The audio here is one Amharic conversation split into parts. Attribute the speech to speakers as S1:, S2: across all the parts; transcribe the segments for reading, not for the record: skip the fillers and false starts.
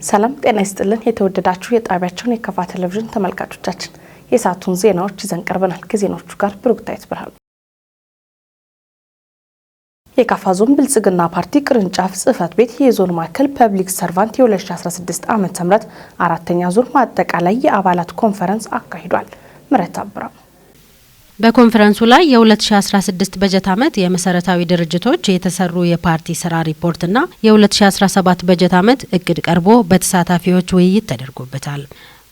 S1: ሰላም ጤና ይስጥልን የተወደዳችሁ የጣቢያችን የከፋ ቴሌቪዥን ተመልካቾቻችን የሰዓቱን ዜናዎች ይዘን ቀርበናል። ከዜናዎቹ ጋር ብሩክታይት ብርሃኑ። የካፋ ዞን ብልጽግና ፓርቲ ቅርንጫፍ ጽህፈት ቤት የዞን ማዕከል ፐብሊክ ሰርቫንት የ2016 ዓመተ ምህረት አራተኛ ዙር ማጠቃላይ የአባላት ኮንፈረንስ አካሂዷል። ምረት አብራ
S2: በኮንፈረንሱ ላይ የ2016 በጀት ዓመት የመሰረታዊ ድርጅቶች የተሰሩ የፓርቲ ስራ ሪፖርትና የ2017 በጀት ዓመት እቅድ ቀርቦ በተሳታፊዎች ውይይት ተደርጎበታል።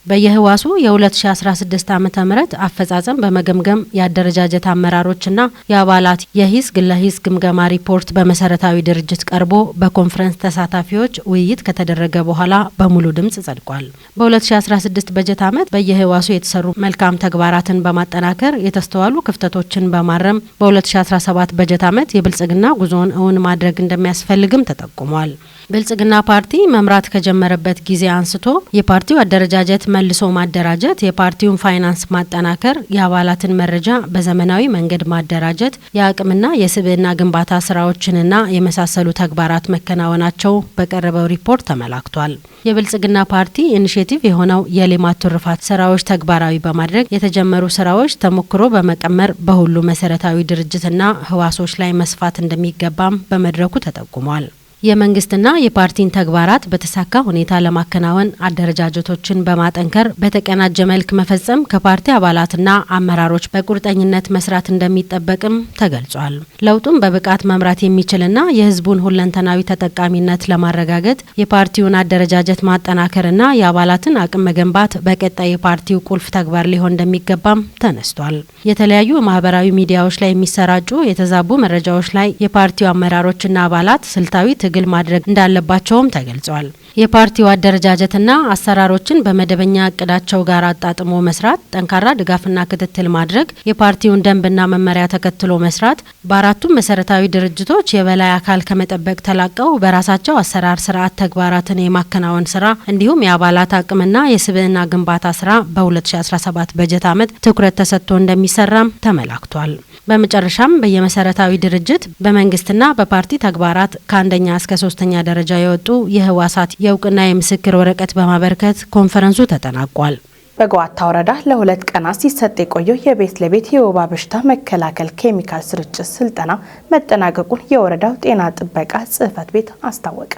S2: በየህዋሱ የ2016 ዓመተ ምህረት አፈጻጸም በመገምገም የአደረጃጀት አመራሮችና የአባላት የሂስ ግለሂስ ግምገማ ሪፖርት በመሰረታዊ ድርጅት ቀርቦ በኮንፈረንስ ተሳታፊዎች ውይይት ከተደረገ በኋላ በሙሉ ድምጽ ጸድቋል። በ2016 በጀት ዓመት በየህዋሱ የተሰሩ መልካም ተግባራትን በማጠናከር የተስተዋሉ ክፍተቶችን በማረም በ2017 በጀት ዓመት የብልጽግና ጉዞን እውን ማድረግ እንደሚያስፈልግም ተጠቁሟል። ብልጽግና ፓርቲ መምራት ከጀመረበት ጊዜ አንስቶ የፓርቲው አደረጃጀት መልሶ ማደራጀት፣ የፓርቲውን ፋይናንስ ማጠናከር፣ የአባላትን መረጃ በዘመናዊ መንገድ ማደራጀት፣ የአቅምና የስብዕና ግንባታ ስራዎችንና የመሳሰሉ ተግባራት መከናወናቸው በቀረበው ሪፖርት ተመላክቷል። የብልጽግና ፓርቲ ኢኒሼቲቭ የሆነው የሌማት ትሩፋት ስራዎች ተግባራዊ በማድረግ የተጀመሩ ስራዎች ተሞክሮ በመቀመር በሁሉ መሰረታዊ ድርጅትና ህዋሶች ላይ መስፋት እንደሚገባም በመድረኩ ተጠቁሟል። የመንግስትና የፓርቲን ተግባራት በተሳካ ሁኔታ ለማከናወን አደረጃጀቶችን በማጠንከር በተቀናጀ መልክ መፈጸም ከፓርቲ አባላትና አመራሮች በቁርጠኝነት መስራት እንደሚጠበቅም ተገልጿል። ለውጡን በብቃት መምራት የሚችልና የህዝቡን ሁለንተናዊ ተጠቃሚነት ለማረጋገጥ የፓርቲውን አደረጃጀት ማጠናከርና የአባላትን አቅም መገንባት በቀጣይ የፓርቲው ቁልፍ ተግባር ሊሆን እንደሚገባም ተነስቷል። የተለያዩ ማህበራዊ ሚዲያዎች ላይ የሚሰራጩ የተዛቡ መረጃዎች ላይ የፓርቲው አመራሮችና አባላት ስልታዊ ትግል ማድረግ እንዳለባቸውም ተገልጿል። የፓርቲው አደረጃጀትና አሰራሮችን በመደበኛ እቅዳቸው ጋር አጣጥሞ መስራት፣ ጠንካራ ድጋፍና ክትትል ማድረግ፣ የፓርቲውን ደንብና መመሪያ ተከትሎ መስራት፣ በአራቱም መሰረታዊ ድርጅቶች የበላይ አካል ከመጠበቅ ተላቀው በራሳቸው አሰራር ስርዓት ተግባራትን የማከናወን ስራ እንዲሁም የአባላት አቅምና የስብዕና ግንባታ ስራ በ2017 በጀት ዓመት ትኩረት ተሰጥቶ እንደሚሰራም ተመላክቷል። በመጨረሻም በየመሰረታዊ ድርጅት በመንግስትና በፓርቲ ተግባራት ከአንደኛ እስከ 3ኛ ደረጃ የወጡ የህዋሳት የእውቅና የምስክር ወረቀት በማበርከት ኮንፈረንሱ ተጠናቋል።
S1: በገዋታ ወረዳ ለ2 ቀናት ሲሰጥ የቆየው የቤት ለቤት የወባ በሽታ መከላከል ኬሚካል ስርጭት ስልጠና መጠናቀቁን የወረዳው ጤና ጥበቃ ጽህፈት ቤት አስታወቀ።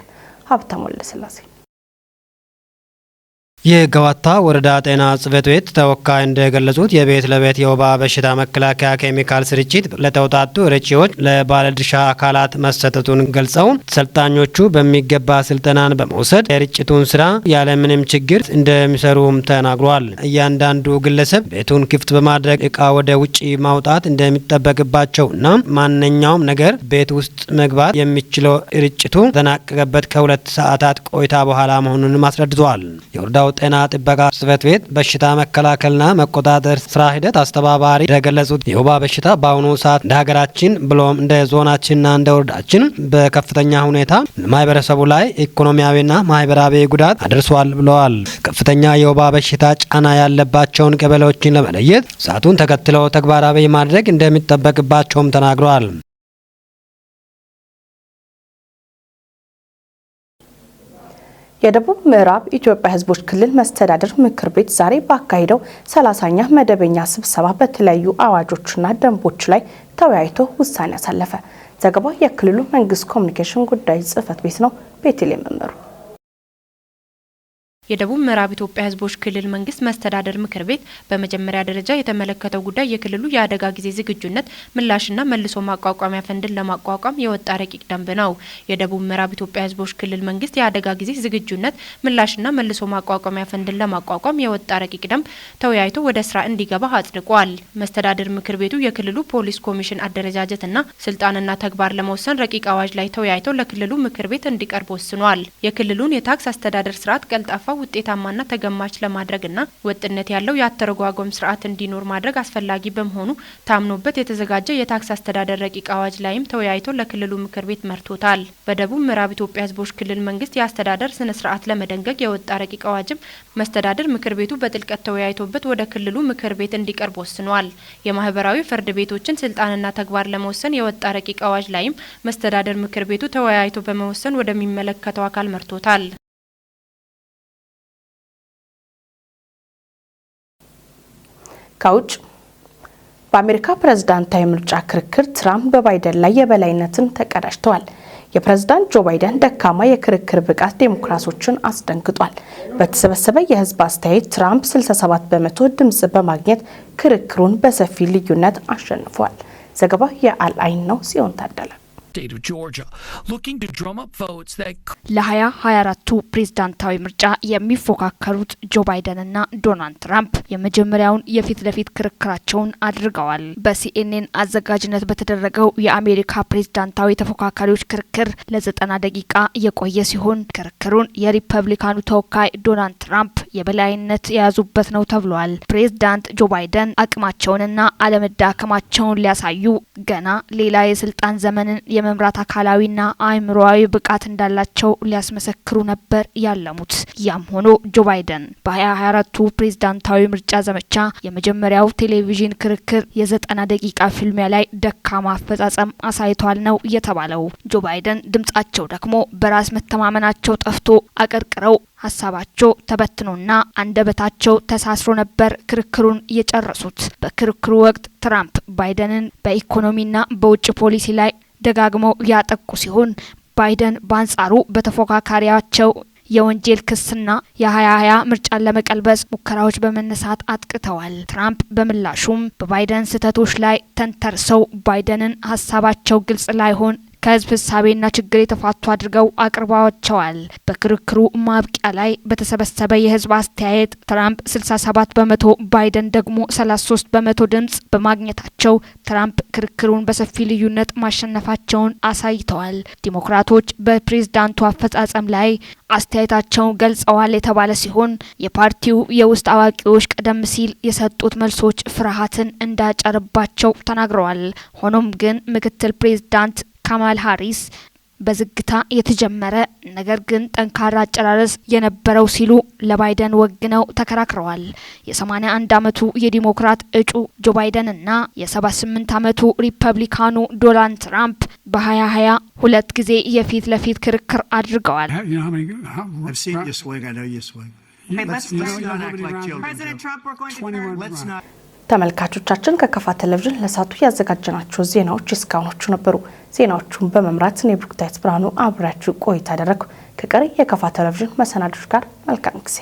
S1: ሀብታሙ ለስላሴ
S3: የገዋታ ወረዳ ጤና ጽህፈት ቤት ተወካይ እንደገለጹት የቤት ለቤት የወባ በሽታ መከላከያ ኬሚካል ስርጭት ለተውጣጡ ርጪዎች ለባለድርሻ አካላት መሰጠቱን ገልጸው ሰልጣኞቹ በሚገባ ስልጠናን በመውሰድ የርጭቱን ስራ ያለምንም ችግር እንደሚሰሩም ተናግሯል። እያንዳንዱ ግለሰብ ቤቱን ክፍት በማድረግ እቃ ወደ ውጪ ማውጣት እንደሚጠበቅባቸውና ማንኛውም ነገር ቤት ውስጥ መግባት የሚችለው ርጭቱ ተጠናቀቀበት ከ2 ሰዓታት ቆይታ በኋላ መሆኑንም አስረድተዋል። የወረዳው ጤና ጥበቃ ጽህፈት ቤት በሽታ መከላከልና መቆጣጠር ስራ ሂደት አስተባባሪ እንደገለጹት የወባ በሽታ በአሁኑ ሰዓት እንደ ሀገራችን ብሎም እንደ ዞናችንና እንደ ወረዳችን በከፍተኛ ሁኔታ ማህበረሰቡ ላይ ኢኮኖሚያዊና ማህበራዊ ጉዳት አድርሷል ብለዋል። ከፍተኛ የወባ በሽታ ጫና ያለባቸውን ቀበሌዎችን ለመለየት ሰዓቱን ተከትለው ተግባራዊ ማድረግ እንደሚጠበቅባቸውም ተናግረዋል።
S1: የደቡብ ምዕራብ ኢትዮጵያ ህዝቦች ክልል መስተዳድር ምክር ቤት ዛሬ ባካሄደው 30ኛ መደበኛ ስብሰባ በተለያዩ አዋጆችና ደንቦች ላይ ተወያይቶ ውሳኔ አሳለፈ። ዘገባው የክልሉ መንግስት ኮሚኒኬሽን ጉዳዮች ጽህፈት ቤት ነው። ቤተልሔም መመሩ
S4: የደቡብ ምዕራብ ኢትዮጵያ ህዝቦች ክልል መንግስት መስተዳደር ምክር ቤት በመጀመሪያ ደረጃ የተመለከተው ጉዳይ የክልሉ የአደጋ ጊዜ ዝግጁነት ምላሽና መልሶ ማቋቋሚያ ፈንድን ለማቋቋም የወጣ ረቂቅ ደንብ ነው። የደቡብ ምዕራብ ኢትዮጵያ ህዝቦች ክልል መንግስት የአደጋ ጊዜ ዝግጁነት ምላሽና መልሶ ማቋቋሚያ ፈንድን ለማቋቋም የወጣ ረቂቅ ደንብ ተወያይቶ ወደ ስራ እንዲገባ አጽድቋል። መስተዳደር ምክር ቤቱ የክልሉ ፖሊስ ኮሚሽን አደረጃጀትና ስልጣንና ተግባር ለመወሰን ረቂቅ አዋጅ ላይ ተወያይቶ ለክልሉ ምክር ቤት እንዲቀርብ ወስኗል። የክልሉን የታክስ አስተዳደር ስርዓት ቀልጣፋ ውጤታማና ተገማች ለማድረግና ወጥነት ያለው የአተረጓጎም ስርዓት እንዲኖር ማድረግ አስፈላጊ በመሆኑ ታምኖበት የተዘጋጀ የታክስ አስተዳደር ረቂቅ አዋጅ ላይም ተወያይቶ ለክልሉ ምክር ቤት መርቶታል። በደቡብ ምዕራብ ኢትዮጵያ ህዝቦች ክልል መንግስት የአስተዳደር ስነ ስርዓት ለመደንገግ የወጣ ረቂቅ አዋጅም መስተዳደር ምክር ቤቱ በጥልቀት ተወያይቶበት ወደ ክልሉ ምክር ቤት እንዲቀርብ ወስኗል። የማህበራዊ ፍርድ ቤቶችን ስልጣንና ተግባር ለመወሰን የወጣ ረቂቅ አዋጅ ላይም መስተዳደር ምክር ቤቱ ተወያይቶ በመወሰን ወደሚመለከተው አካል መርቶታል።
S1: ከውጭ በአሜሪካ ፕሬዝዳንታዊ ምርጫ ክርክር ትራምፕ በባይደን ላይ የበላይነትን ተቀዳጅተዋል። የፕሬዝዳንት ጆ ባይደን ደካማ የክርክር ብቃት ዴሞክራቶችን አስደንግጧል። በተሰበሰበ የህዝብ አስተያየት ትራምፕ 67 በመቶ ድምጽ በማግኘት ክርክሩን በሰፊ ልዩነት አሸንፏል። ዘገባው የአልአይን ነው። ሲሆን ታደለ
S5: ለ2024ቱ ፕሬዝዳንታዊ ምርጫ የሚፎካከሩት ጆ ባይደን እና ዶናልድ ትራምፕ የመጀመሪያውን የፊት ለፊት ክርክራቸውን አድርገዋል። በሲኤንኤን አዘጋጅነት በተደረገው የአሜሪካ ፕሬዝዳንታዊ ተፎካካሪዎች ክርክር ለ90 ደቂቃ የቆየ ሲሆን ክርክሩን የሪፐብሊካኑ ተወካይ ዶናልድ ትራምፕ የበላይነት የያዙበት ነው ተብሏል። ፕሬዝዳንት ጆ ባይደን አቅማቸውንና አለመዳከማቸውን ሊያሳዩ ገና ሌላ የስልጣን ዘመንን የመምራት አካላዊና አእምሮአዊ ብቃት እንዳላቸው ሊያስመሰክሩ ነበር ያለሙት። ያም ሆኖ ጆ ባይደን በ2024ቱ ፕሬዝዳንታዊ ምርጫ ዘመቻ የመጀመሪያው ቴሌቪዥን ክርክር የ90 ደቂቃ ፊልሚያ ላይ ደካማ አፈጻጸም አሳይቷል ነው የተባለው። ጆ ባይደን ድምጻቸው ደግሞ በራስ መተማመናቸው ጠፍቶ አቀርቅረው ሀሳባቸው ተበትኖና አንደበታቸው ተሳስሮ ነበር ክርክሩን የጨረሱት። በክርክሩ ወቅት ትራምፕ ባይደንን በኢኮኖሚና በውጭ ፖሊሲ ላይ ደጋግመው ያጠቁ ሲሆን ባይደን በአንጻሩ በተፎካካሪያቸው የወንጀል ክስና የ2020 ምርጫን ለመቀልበስ ሙከራዎች በመነሳት አጥቅተዋል። ትራምፕ በምላሹም በባይደን ስህተቶች ላይ ተንተርሰው ባይደንን ሀሳባቸው ግልጽ ላይሆን ከህዝብ ሀሳቤና ችግር የተፋቱ አድርገው አቅርባቸዋል። በክርክሩ ማብቂያ ላይ በተሰበሰበ የህዝብ አስተያየት ትራምፕ 67 በመቶ ባይደን ደግሞ 33 በመቶ ድምጽ በማግኘታቸው ትራምፕ ክርክሩን በሰፊ ልዩነት ማሸነፋቸውን አሳይተዋል። ዲሞክራቶች በፕሬዝዳንቱ አፈጻጸም ላይ አስተያየታቸውን ገልጸዋል የተባለ ሲሆን የፓርቲው የውስጥ አዋቂዎች ቀደም ሲል የሰጡት መልሶች ፍርሃትን እንዳጨረባቸው ተናግረዋል። ሆኖም ግን ምክትል ፕሬዝዳንት ካማላ ሃሪስ በዝግታ የተጀመረ ነገር ግን ጠንካራ አጨራረስ የነበረው ሲሉ ለባይደን ወግነው ተከራክረዋል። የ81 አመቱ የዲሞክራት እጩ ጆ ባይደን እና የ78 አመቱ ሪፐብሊካኑ ዶናልድ ትራምፕ በ2020 ሁለት ጊዜ የፊት ለፊት ክርክር አድርገዋል።
S1: ተመልካቾቻችን ከከፋ ቴሌቪዥን ለሳቱ ያዘጋጀናቸው ዜናዎች እስካሁኖቹ ነበሩ። ዜናዎቹን በመምራት እኔ ብሩክታይት ብርሃኑ አብራችሁ ቆይታ አደረኩ። ከቀሪ የከፋ ቴሌቪዥን መሰናዶች ጋር መልካም ጊዜ